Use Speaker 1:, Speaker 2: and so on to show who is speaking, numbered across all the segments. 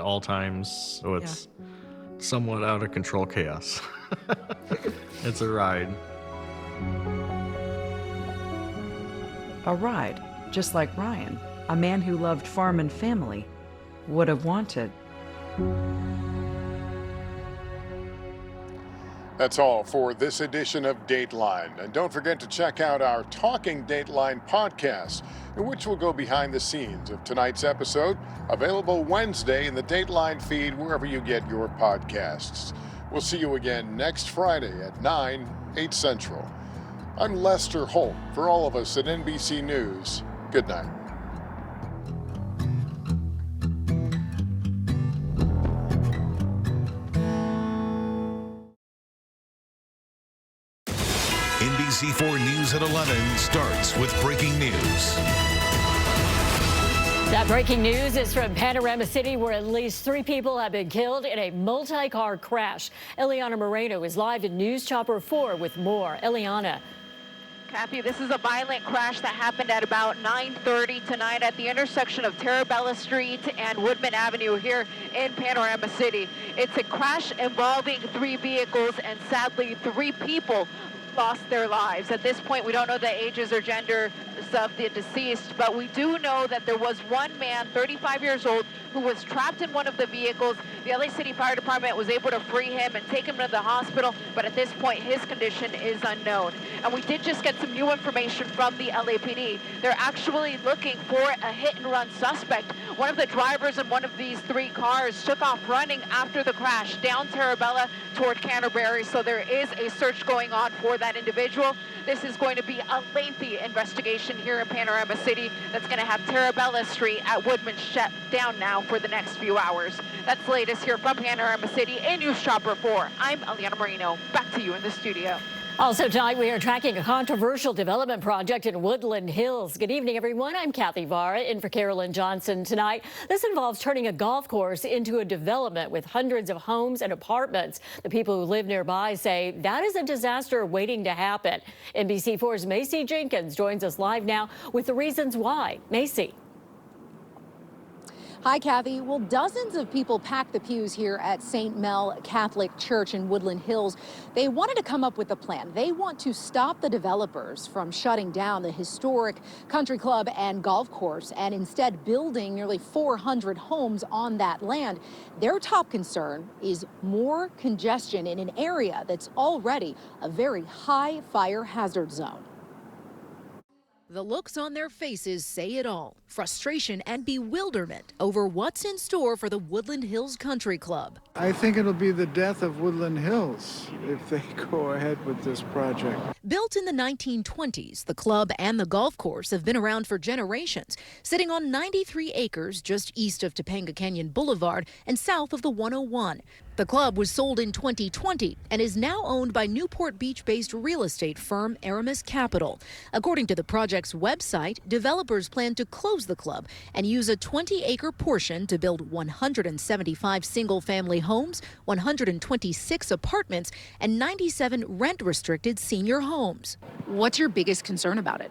Speaker 1: all times, so it's somewhat out of control chaos. It's a ride.
Speaker 2: A ride, just like Ryan, a man who loved farm and family, would have wanted.
Speaker 3: That's all for this edition of Dateline. And don't forget to check out our Talking Dateline podcast, in which we'll go behind the scenes of tonight's episode, available Wednesday in the Dateline feed wherever you get your podcasts. We'll see you again next Friday at 9, 8 Central. I'm Lester Holt. For all of us at NBC News, good night.
Speaker 4: NBC4 News at 11 starts with breaking news.
Speaker 5: That breaking news is from Panorama City, where at least 3 people have been killed in a multi-car crash. Eliana Moreno is live in News Chopper 4 with more. Eliana.
Speaker 6: Kathy, this is a violent crash that happened at about 9:30 tonight at the intersection of Terabella Street and Woodman Avenue here in Panorama City. It's a crash involving 3 vehicles, and sadly 3 people lost their lives. At this point, we don't know the ages or genders of the deceased, but we do know that there was one man, 35 years old, who was trapped in one of the vehicles. The LA City Fire Department was able to free him and take him to the hospital, but at this point, his condition is unknown. And we did just get some new information from the LAPD. They're actually looking for a hit-and-run suspect. One of the drivers in one of these 3 cars took off running after the crash down Terabella toward Canterbury, so there is a search going on for that individual. This is going to be a lengthy investigation here in Panorama City that's going to have Terabella Street at Woodman shut down now for the next few hours. That's the latest here from Panorama City in News Chopper 4. I'm Eliana Moreno. Back to you in the studio.
Speaker 5: Also tonight, we are tracking a controversial development project in Woodland Hills. Good evening, everyone. I'm Kathy Vara, in for Carolyn Johnson tonight. This involves turning a golf course into a development with hundreds of homes and apartments. The people who live nearby say that is a disaster waiting to happen. NBC4's Macy Jenkins joins us live now with the reasons why. Macy.
Speaker 7: Hi, Kathy. Well, dozens of people packed the pews here at St. Mel Catholic Church in Woodland Hills. They wanted to come up with a plan. They want to stop the developers from shutting down the historic country club and golf course and instead building nearly 400 homes on that land. Their top concern is more congestion in an area that's already a very high fire hazard zone.
Speaker 8: The looks on their faces say it all. Frustration and bewilderment over what's in store for the Woodland Hills Country Club.
Speaker 9: I think it'll be the death of Woodland Hills if they go ahead with this project.
Speaker 8: Built in the 1920s, the club and the golf course have been around for generations, sitting on 93 acres just east of Topanga Canyon Boulevard and south of the 101. The club was sold in 2020 and is now owned by Newport Beach-based real estate firm Aramis Capital. According to the project's website, developers plan to close the club and use a 20-acre portion to build 175 single-family homes, 126 apartments, and 97 rent-restricted senior homes.
Speaker 7: What's your biggest concern about it?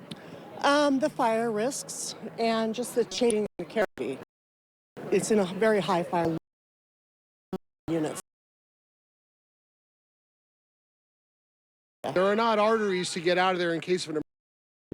Speaker 10: The fire risks and just the changing of the character. It's in a very high fire units.
Speaker 11: There are not arteries to get out of there in case of an emergency.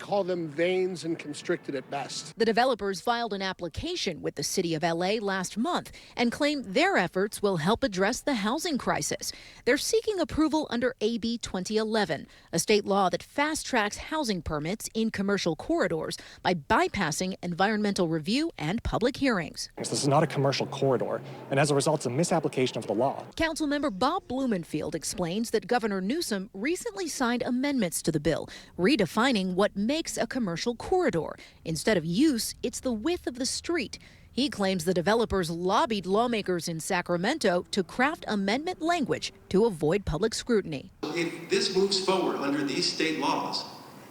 Speaker 11: Call them veins and constricted at best.
Speaker 8: The developers filed an application with the city of LA last month and claim their efforts will help address the housing crisis. They're seeking approval under AB 2011, a state law that fast-tracks housing permits in commercial corridors by bypassing environmental review and public hearings.
Speaker 12: This is not a commercial corridor, and as a result, it's a misapplication of the law.
Speaker 8: Councilmember Bob Blumenfield explains that Governor Newsom recently signed amendments to the bill, redefining what makes a commercial corridor. Instead of use, it's the width of the street. He claims the developers lobbied lawmakers in Sacramento to craft amendment language to avoid public scrutiny.
Speaker 13: If this moves forward under these state laws,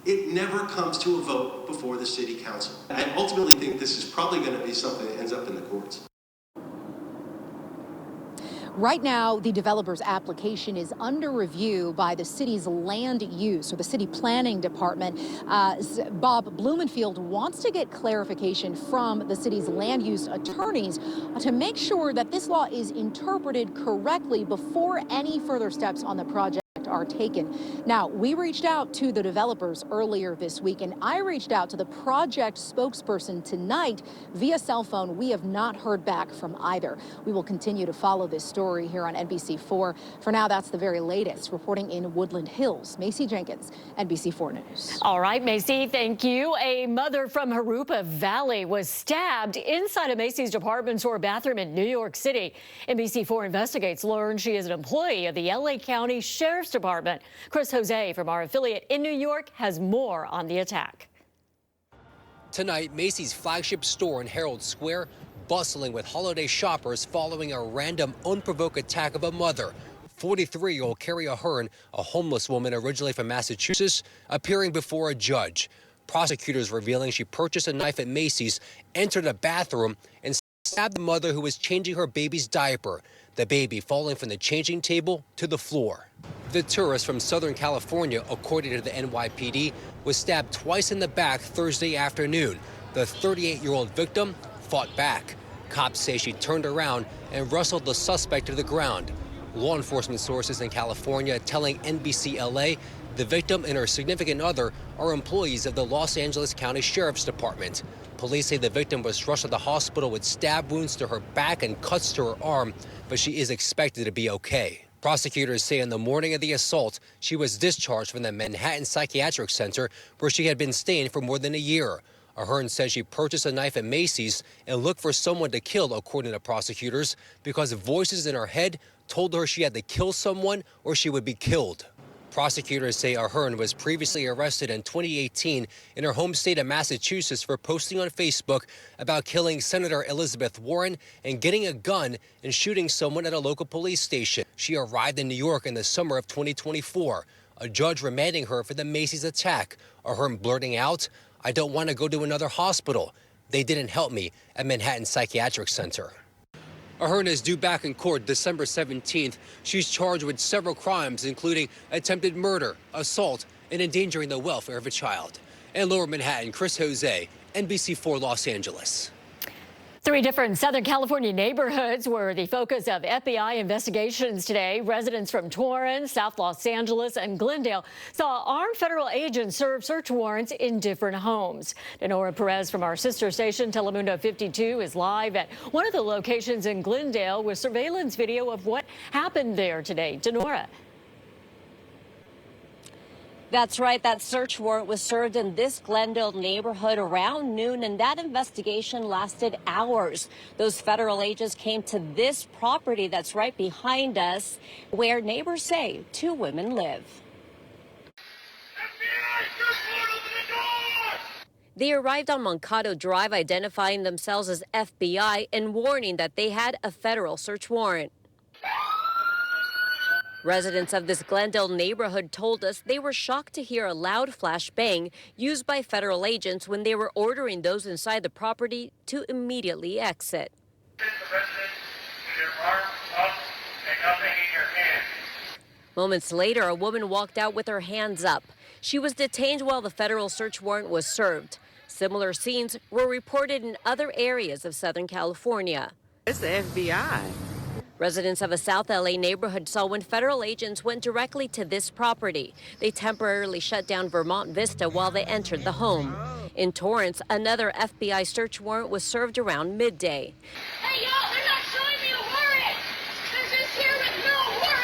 Speaker 13: it never comes to a vote before the city council. I ultimately think this is probably going to be something that ends up in the courts.
Speaker 7: Right now, the developer's application is under review by the city's land use, or the city planning department. Bob Blumenfield wants to get clarification from the city's land use attorneys to make sure that this law is interpreted correctly before any further steps on the project are taken. Now, we reached out to the developers earlier this week, and I reached out to the project spokesperson tonight via cell phone. We have not heard back from either. We will continue to follow this story here on NBC4. For now, that's the very latest. Reporting in Woodland Hills, Macy Jenkins, NBC4 News.
Speaker 5: All right, Macy, thank you. A mother from Harupa Valley was stabbed inside a Macy's department store bathroom in New York City. NBC4 Investigates learned she is an employee of the LA County Sheriff's Department. Chris Jose from our affiliate in New York has more on the attack.
Speaker 14: Tonight, Macy's flagship store in Herald Square bustling with holiday shoppers following a random, unprovoked attack of a mother. 43-year-old Carrie Ahern, a homeless woman originally from Massachusetts, appearing before a judge. Prosecutors revealing she purchased a knife at Macy's, entered a bathroom, and stabbed the mother who was changing her baby's diaper, the baby falling from the changing table to the floor. The tourist from Southern California, according to the NYPD, was stabbed twice in the back Thursday afternoon. The 38-year-old victim fought back. Cops say she turned around and wrestled the suspect to the ground. Law enforcement sources in California telling NBC LA the victim and her significant other are employees of the Los Angeles County Sheriff's Department. Police say the victim was rushed to the hospital with stab wounds to her back and cuts to her arm, but she is expected to be okay. Prosecutors say on the morning of the assault, she was discharged from the Manhattan Psychiatric Center, where she had been staying for more than a year. Ahern says she purchased a knife at Macy's and looked for someone to kill, according to prosecutors, because voices in her head told her she had to kill someone or she would be killed. Prosecutors say Ahern was previously arrested in 2018 in her home state of Massachusetts for posting on Facebook about killing Senator Elizabeth Warren and getting a gun and shooting someone at a local police station. She arrived in New York in the summer of 2024. A judge remanding her for the Macy's attack. Ahern blurting out, "I don't want to go to another hospital. They didn't help me at Manhattan Psychiatric Center." Ahern is due back in court December 17th. She's charged with several crimes, including attempted murder, assault, and endangering the welfare of a child. In Lower Manhattan, Chris Jose, NBC4 Los Angeles.
Speaker 5: 3 different Southern California neighborhoods were the focus of FBI investigations today. Residents from Torrance, South Los Angeles, and Glendale saw armed federal agents serve search warrants in different homes. Denora Perez from our sister station, Telemundo 52, is live at one of the locations in Glendale with surveillance video of what happened there today. Denora.
Speaker 15: That's right. That search warrant was served in this Glendale neighborhood around noon, and that investigation lasted hours. Those federal agents came to this property that's right behind us, where neighbors say 2 women live. They arrived on Moncado Drive identifying themselves as FBI and warning that they had a federal search warrant. Residents of this Glendale neighborhood told us they were shocked to hear a loud flash bang used by federal agents when they were ordering those inside the property to immediately exit. Moments later, a woman walked out with her hands up. She was detained while the federal search warrant was served. Similar scenes were reported in other areas of Southern California.
Speaker 16: It's the FBI.
Speaker 15: Residents of a South LA neighborhood saw when federal agents went directly to this property. They temporarily shut down Vermont Vista while they entered the home. In Torrance, another FBI search warrant was served around midday.
Speaker 17: Hey, y'all, they're not showing me a warrant. They're just here with no warrant.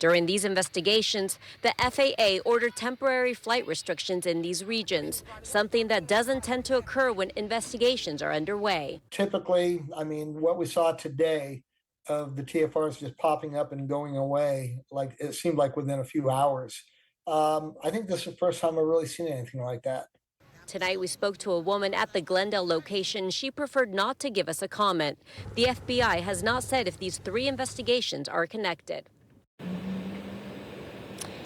Speaker 15: During these investigations, the FAA ordered temporary flight restrictions in these regions, something that doesn't tend to occur when investigations are underway.
Speaker 18: Typically, I mean, what we saw today of the TFRs just popping up and going away, like it seemed like within a few hours. I think this is the first time I've really seen anything like that.
Speaker 15: Tonight, we spoke to a woman at the Glendale location. She preferred not to give us a comment. The FBI has not said if these 3 investigations are connected.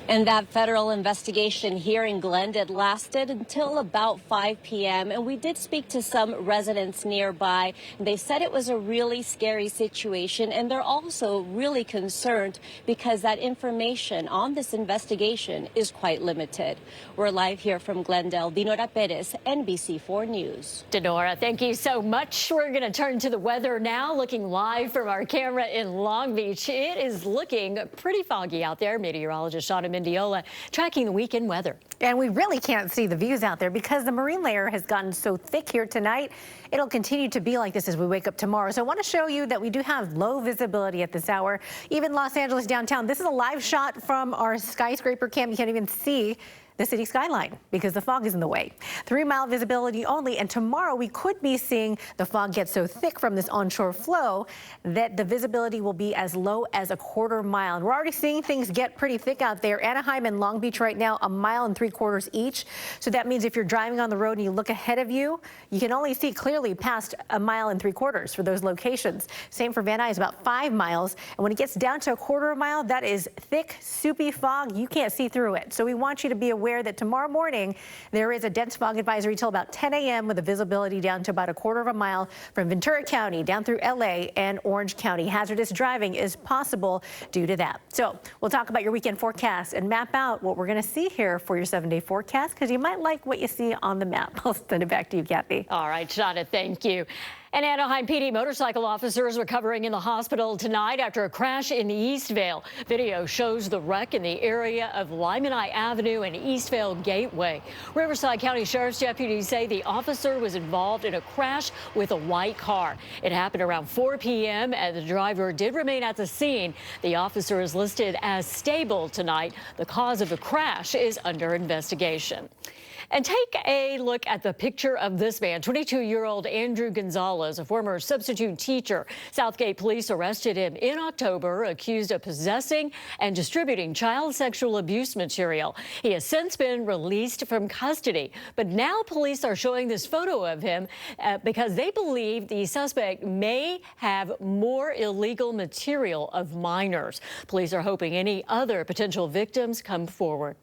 Speaker 15: And that federal investigation here in Glendale lasted until about 5 p.m. And we did speak to some residents nearby. They said it was a really scary situation, and they're also really concerned because that information on this investigation is quite limited. We're live here from Glendale. Dinora Perez, NBC4 News.
Speaker 5: Dinora, thank you so much. We're going to turn to the weather now, looking live from our camera in Long Beach. It is looking pretty foggy out there. Meteorologist Shauna Mendiola tracking the weekend weather.
Speaker 16: And we really can't see the views out there because the marine layer has gotten so thick here tonight. It'll continue to be like this as we wake up tomorrow. So I want to show you that we do have low visibility at this hour. Even Los Angeles downtown. This is a live shot from our skyscraper cam. You can't even see the city skyline because the fog is in the way. 3-mile visibility only, and tomorrow we could be seeing the fog get so thick from this onshore flow that the visibility will be as low as a 1/4 mile. And we're already seeing things get pretty thick out there. Anaheim and Long Beach right now, 1.75 miles each. So that means if you're driving on the road and you look ahead of you, you can only see clearly past 1.75 miles for those locations. Same for Van Nuys, about 5 miles. And when it gets down to a 1/4 mile, that is thick, soupy fog. You can't see through it. So we want you to be aware that tomorrow morning there is a dense fog advisory till about 10 a.m. with a visibility down to about a 1/4 mile from Ventura County down through LA and Orange County. Hazardous driving is possible due to that. So we'll talk about your weekend forecast and map out what we're going to see here for your 7-day forecast because you might like what you see on the map. I'll send it back to you, Kathy.
Speaker 5: All right, Shauna, thank you. And Anaheim PD motorcycle officers recovering in the hospital tonight after a crash in Eastvale. Video shows the wreck in the area of Lyman Avenue and Eastvale Gateway. Riverside County Sheriff's deputies say the officer was involved in a crash with a white car. It happened around 4 p.m. and the driver did remain at the scene. The officer is listed as stable tonight. The cause of the crash is under investigation. And take a look at the picture of this man, 22-year-old Andrew Gonzalez, a former substitute teacher. Southgate police arrested him in October, accused of possessing and distributing child sexual abuse material. He has since been released from custody, but now police are showing this photo of him because they believe the suspect may have more illegal material of minors. Police are hoping any other potential victims come forward.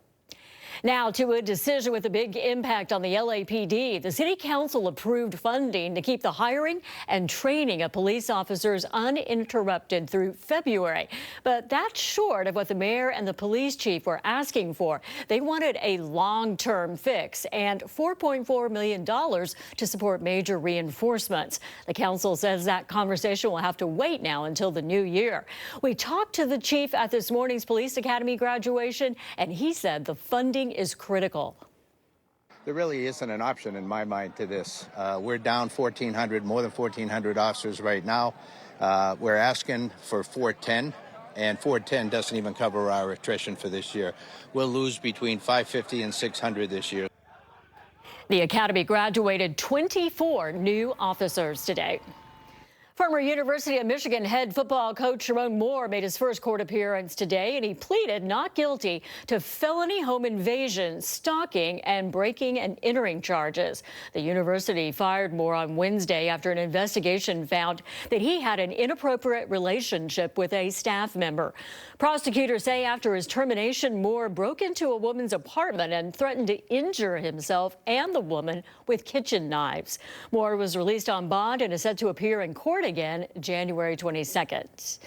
Speaker 5: Now to a decision with a big impact on the LAPD. The city council approved funding to keep the hiring and training of police officers uninterrupted through February. But that's short of what the mayor and the police chief were asking for. They wanted a long-term fix and $4.4 million to support major reinforcements. The council says that conversation will have to wait now until the new year. We talked to the chief at this morning's police academy graduation, and he said the funding is critical.
Speaker 19: There really isn't an option in my mind to this. We're down 1,400, more than 1,400 officers right now. We're asking for 410, and 410 doesn't even cover our attrition for this year. We'll lose between 550 and 600 this year.
Speaker 5: The academy graduated 24 new officers today. Former University of Michigan head football coach Sharon Moore made his first court appearance today, and he pleaded not guilty to felony home invasion, stalking, and breaking and entering charges. The university fired Moore on Wednesday after an investigation found that he had an inappropriate relationship with a staff member. Prosecutors say after his termination, Moore broke into a woman's apartment and threatened to injure himself and the woman with kitchen knives. Moore was released on bond and is set to appear in court again January 22nd.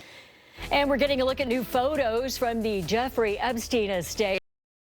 Speaker 5: And we're getting a look at new photos from the Jeffrey Epstein estate.